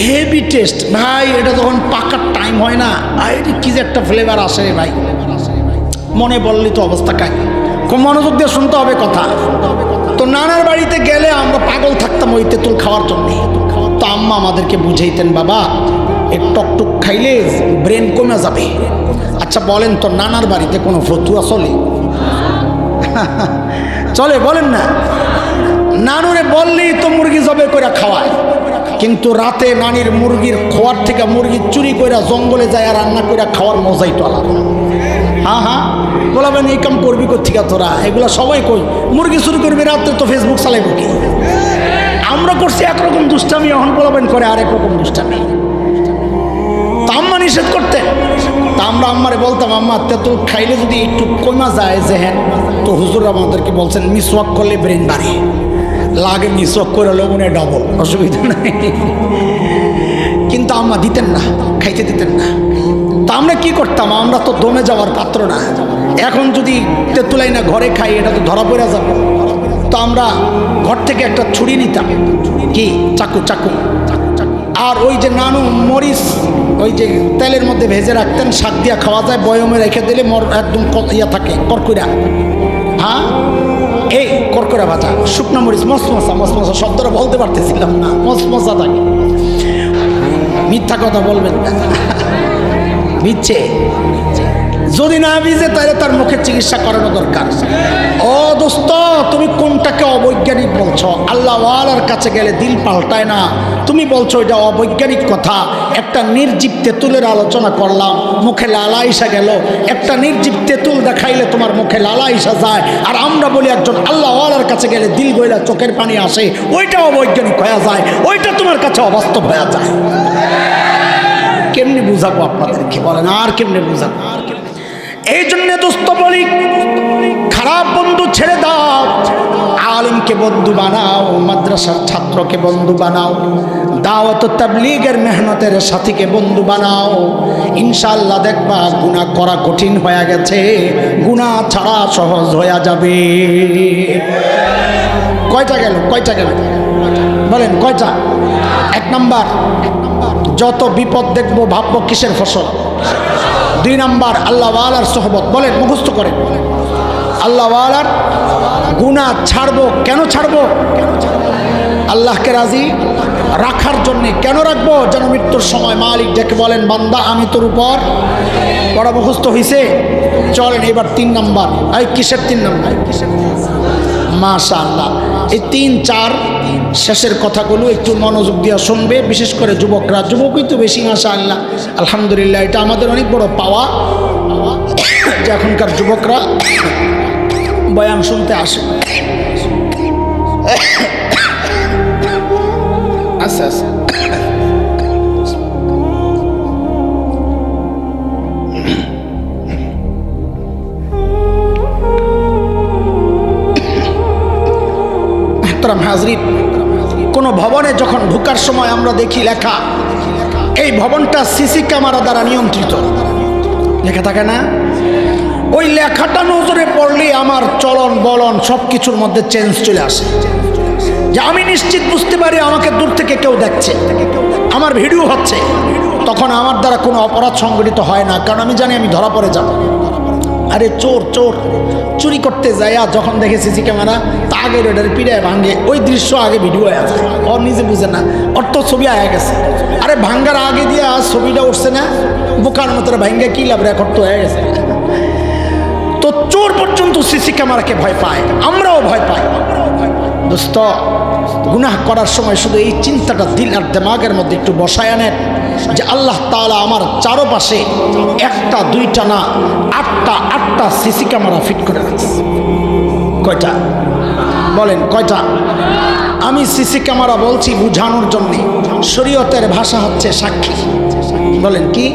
হেভি টেস্ট ভাই। এটা যখন পাকার টাইম হয় না, কি যে একটা ফ্লেভার আসে রে ভাই, মনে বললি তো অবস্থা কাকে। খুব মনোযোগ দিয়ে শুনতে হবে কথা। তো নানার বাড়িতে গেলে আমরা পাগল থাকতাম ওই তেঁতুল খাওয়ার জন্য। তো আম্মা আমাদেরকে বুঝাইতেন, বাবা এই টকটুক খাইলে ব্রেন কমে যাবে। আচ্ছা বলেন তো, নানার বাড়িতে কোনো ফতুয়া চলে? চলে বলেন না? নানুরে বললেই তো মুরগি জবে করে খাওয়ায়, কিন্তু রাতে নানির মুরগির খোয়ার থেকে মুরগি চুরি করে জঙ্গলে যায় আর রান্না করে খাওয়ার মজাই তো আলাদা। হ্যাঁ হ্যাঁ বলাবেন, এই কাম করবি কোথেকে তোরা? এগুলা সবাই কই, মুরগি চুরি করবি রাত্রে তো ফেসবুক চালাইব কি? আমরা করছি একরকম দুষ্টামি, এখন বলাবেন করে আরেক রকম দুষ্টামি। তা আম্মা নিষেধ করতেন। তা আমরা আম্মারে বলতাম, আম্মা তেঁতুল খাইলে যদি একটু কমা যায় জেহেন, তো হুজুর আমাদেরকে বলছেন মিসওয়াক করলে ব্রেন বাড়ে। লাগে মিসওয়াক করে লবণে ডবল, অসুবিধা নাই। কিন্তু আম্মা দিতেন না, খাইতে দিতেন না। তা আমরা কি করতাম? আমরা তো দমে যাওয়ার পাত্র না। এখন যদি তেঁতুলাই না ঘরে খাই, এটা তো ধরা পড়ে যাবে। তো আমরা ঘর থেকে একটা ছুরি নিতাম, কি চাকু, চাকু। আর ওই যে নানু মরিচ ওই যে তেলের মধ্যে ভেজে রাখতেন, শাক দিয়া খাওয়া যায়, বয়মে রেখে দিলে একদম ইয়া থাকে, করকুরা। হ্যাঁ এই করকরা ভাজা, শুকনো মরিচ মশমশা, মশমশা শব্দটা বলতে পারতেছিলাম না, মশমশা থাকে। মিথ্যা কথা বলবেন না, ভিজছে। যদি না ভিজে তাহলে তার মুখের চিকিৎসা করানো দরকার। ও দোস্ত, তুমি কোনটাকে অবৈজ্ঞানিক বলছো? আল্লাহওয়ালার কাছে গেলে দিল পাল্টায় না। তুমি বলছো এটা অবৈজ্ঞানিক কথা। একটা নির্জীব তেঁতুলের আলোচনা করলাম, মুখে লালা ইসা গেল। একটা নির্জীব তেঁতুল দেখাইলে তোমার মুখে লালা ইসা যায়, আর আমরা বলি একজন আল্লাহওয়ালার কাছে গেলে দিল গইলা চোখের পানি আসে, ওইটা অবৈজ্ঞানিক হয়ে যায়, ওইটা তোমার কাছে অবাস্তব হয়ে যায়। কেমনি বুঝাবো আপনাদেরকে বলেন? আর কেমনে বুঝাবো? এই জন্য দোস্ত বলি, খারাপ বন্ধু ছেড়ে দাও, আলিমকে বন্ধু বানাও, মাদ্রাসার ছাত্রকে বন্ধু বানাও, দাওয়াত তাবলীগের মেহনতের সাথীকে বন্ধু বানাও। ইনশাআল্লাহ দেখবা গুনাহ করা কঠিন হয়ে গেছে, গুনাহ ছাড়া সহজ হয়ে যাবে। কয়টা গেল? কয়টা গেল বলেন? কয়টা? এক নাম্বার, যত বিপদ দেখবো ভাববো কিসের ফসল। দুই নাম্বার, আল্লাহওয়ালার সোহবত। বলেন, মুখস্থ করেন, আল্লাহওয়ালার গুনাহ ছাড়বো। কেন ছাড়বো? আল্লাহকে রাজি রাখার জন্যে। কেন রাখবো? যেন মৃত্যুর সময় মালিক ডেকে বলেন, বান্দা আমি তোর উপর। পড়া মুখস্থ হয়েছে? চলেন এবার 3 নাম্বার। এই কিসের 3 নাম্বার? মাশাআল্লাহ। এই 3, 4 শেষের কথাগুলো একটু মনোযোগ দিয়ে শুনবে, বিশেষ করে যুবকরা। যুবকই তো বেশি, মাশাআল্লাহ, আলহামদুলিল্লাহ। এটা আমাদের অনেক বড় পাওয়া যে এখনকার যুবকরা বয়ান শুনতে আসে। আচ্ছা আচ্ছা, হাজরিন, কোন ভবনে যখন ঢোকার সময় আমরা দেখি লেখা, এই ভবনটা সিসি ক্যামেরা দ্বারা নিয়ন্ত্রিত, লেখা থাকে না? ওই লেখাটা নজরে পড়লে আমার চলন বলন সব কিছুর মধ্যে চেঞ্জ চলে আসে, যে আমি নিশ্চিত বুঝতে পারি আমাকে দূর থেকে কেউ দেখছে, আমার ভিডিও হচ্ছে। তখন আমার দ্বারা কোনো অপরাধ সংগঠিত হয় না, কারণ আমি জানি আমি ধরা পড়ে যাব। আরে চোর চোর চুরি করতে যায়, যখন দেখে সিসি ক্যামেরা, তা আগে রেডার পিড়ে ভাঙে, ওই দৃশ্য আগে ভিডিও হয়ে আছে, ওর নিজে বুঝে না, ওর তো ছবি আয়া গেছে। আরে ভাঙ্গার আগে দিয়ে ছবিটা উঠছে না, বোকার মতো ভাঙ্গে কি লাভ, রেকর্ড তো হয়ে গেছে। তো চোর পর্যন্ত সিসি ক্যামেরাকে ভয় পায়, আমরাও ভয় পাই। দোস্ত, গুনাহ করার সময় শুধু এই চিন্তাটা দিল আর দিমাগের মধ্যে একটু বসায় আনেন যে আল্লাহ তাআলা আমার চারপাশে 1টা 2টা না 8টা সিসি ক্যামেরা ফিট করে রাখছে। কয়টা বলেন? কয়টা? আমি সিসি ক্যামেরা বলছি বুঝানোর জন্যে, শরীয়তের ভাষা হচ্ছে সাক্ষী। বলেন কি?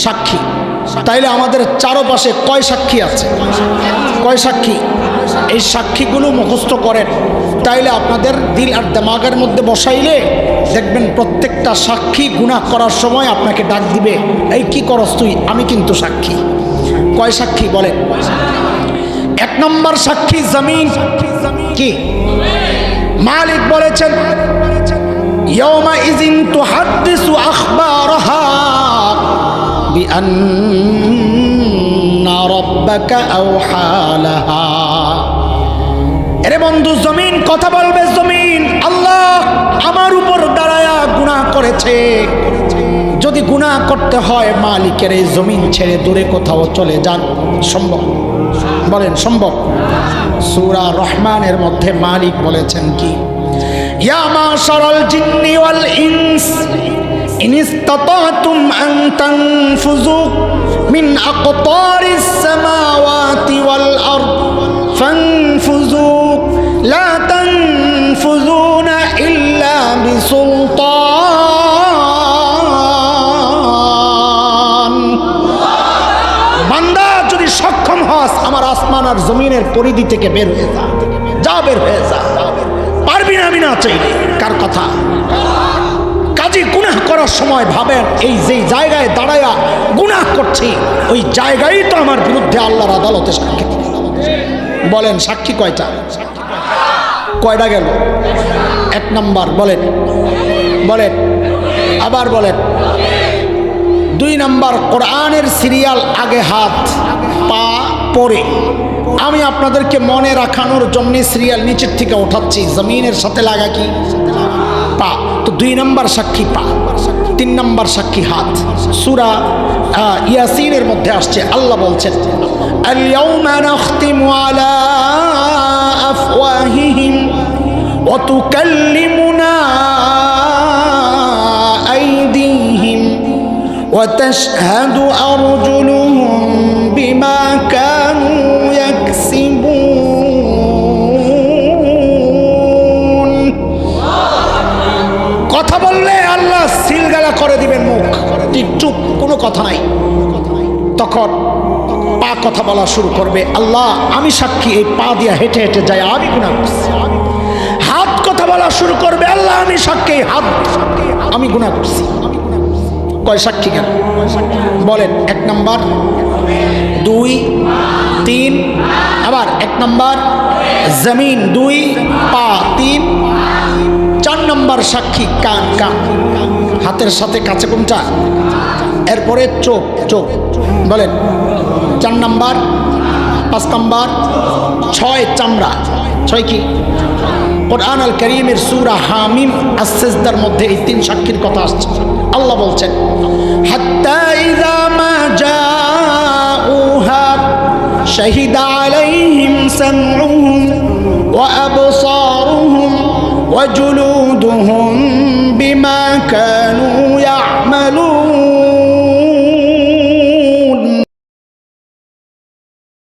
সাক্ষী। তাইলে আমাদের চারপাশে কয় সাক্ষী আছে? কয় সাক্ষী? এই সাক্ষীগুলো মুখস্থ করেন, তাইলে আপনাদের দিল আর দিমাগের মধ্যে বসাইলে দেখবেন প্রত্যেকটা সাক্ষী গুনাহ করার সময় আপনাকে ডাক দিবে, এই কি করস তুই? আমি কিন্তু সাক্ষী। কয় সাক্ষী বলেন? এক নম্বর সাক্ষী জমিন। কি? মালিক বলেছেন ইয়াউমা ইযিন তুহাদ্দিসু আখবারাহা বিআন্না রাব্বাকা আওহা লাহা। আরে বন্ধু, জমিন কথা বলবে। জমিন আল্লাহ আমার উপর দাঁড়ায়া গুনাহ করেছে। যদি গুনাহ করতে হয় মালিকের এই জমিন ছেড়ে দূরে কোথাও চলে যান, সম্ভব? বলেন সম্ভব? সূরা রহমানের মধ্যে মালিক বলেছেন কি? ইয়া মাশারাল জিন্নি ওয়াল ইনস ইন ইসতাতাতুম আন তানফুযু মিন আকতারিস সামাওয়াতি ওয়াল আরদ ফানফুযু লা তানফুযুনা ইল্লা বিসুলতান। বান্দা যদি সক্ষম হস আমার আসমান আর জমিনের পরিধি থেকে বের হয়ে যা, যা বের হয়ে যা। পারবি না আমি না চাইলে? কার কথা? কাজী গুনাহ করার সময় ভাবেন এই যেই জায়গায় দাঁড়ায়া গুনাহ করছি ওই জায়গায় তো আমার বিরুদ্ধে আল্লাহর আদালতে সাক্ষী। বলেন সাক্ষী কয়টা? কয়টা গেল? এক নাম্বার বলেন, বলেন আবার বলেন। দুই নাম্বার, কোরআনের সিরিয়াল আগে হাত, পা পরে। আমি আপনাদেরকে মনে রাখানোর জন্য সিরিয়াল নিচের থেকে ওঠাচ্ছি, জমিনের সাথে লাগা কি? পা। তো দুই নাম্বার সাক্ষী পা, তিন নাম্বার সাক্ষী হাত। সূরা ইয়াসিনের মধ্যে আসছে, আল্লাহ বলছেন আল ইয়াউমা নাখতিমু আলা আফওয়াহিহিম ওয়া তুকাল্লিমুনা আইদিহিম ওয়া তাশহাদু আরজুলুহুম বিমা কানু ইয়াকসিবুন। কথা বললে আল্লাহ সিলগালা করে দিবেন মুখ, চুপ, কোনো কথা নাই। তখন পা কথা বলা শুরু করবে, আল্লাহ আমি সাক্ষী এই পা দিয়া হেঁটে হেঁটে যায় আমি গুনাহ করছি। হাত কথা বলা শুরু করবে, আল্লাহ আমি সাক্ষী এই হাত আমি গুনাহ করছি। কয় সাক্ষী কেন? বলেন। এক নাম্বার, দুই, তিন, আবার এক নাম্বার জমিন, দুই, পা, তিন, চার নাম্বার সাক্ষী কান। কান হাতের সাথে কাছে কোনটা? এরপরে চোখ। চোখ বলেন। চার নাম্বার, পাঁচ নাম্বার, ছয় চামড়া। ছয় কি? কোরআন আল কারীমের সূরা হামিম আস-সিজদার মধ্যে এই তিন সাক্ষীর কথা আসছে। আল্লাহ বলছেন হাত্তা ইযা মা জাউহা শাহিদা আলাইহিম সামউহুম ওয়া আবসারুহুম ওয়া জুলুদুহুম